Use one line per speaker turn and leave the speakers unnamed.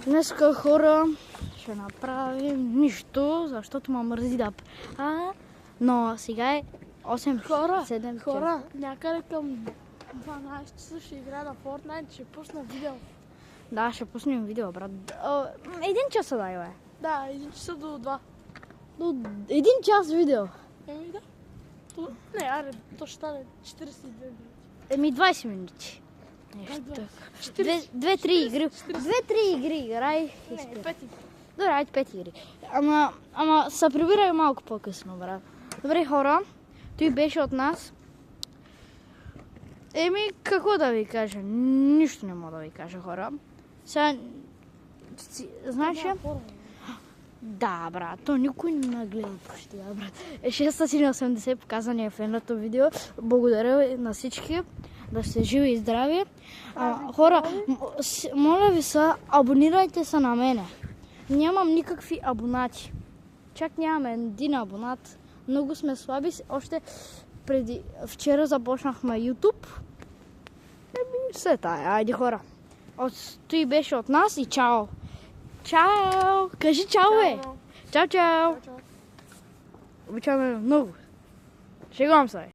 Днеска хора ще направим нищо, защото ме мързи да но сега е 8-7
Хора, някъде към 12 часа ще играя на Fortnite, ще пусна видео.
Да, ще пуснем видео, брат. 1 час дай, бе.
Да, 1 часа до 2.
До 1 час видео.
Еми да. Не, аре, то ще стане 42 минути.
20 минути. Нещо така. 2-3 игри. 2-3 игри играй.
Не, 5 игри.
Добре, 5 игри. Ама се прибирай малко по-късно, брат. Добре, хора, той беше от нас. Какво да ви кажа? Нищо не мога да ви кажа, хора. Сега, знаеш ли? Да, брат, то никой не гледа почти, да, брат. 680 показания в едното видео. Благодаря на всички. Да сте живи и здрави. Хора, моля ви се, абонирайте се на мене. Нямам никакви абонати. Чак нямаме един абонат. Много сме слаби. Още преди вчера започнахме YouTube. Все тая. Айде, хора. Той беше от нас и чао. Чао! Кажи чао, бе! Чао, чао! Обичаме много. Шегувам се.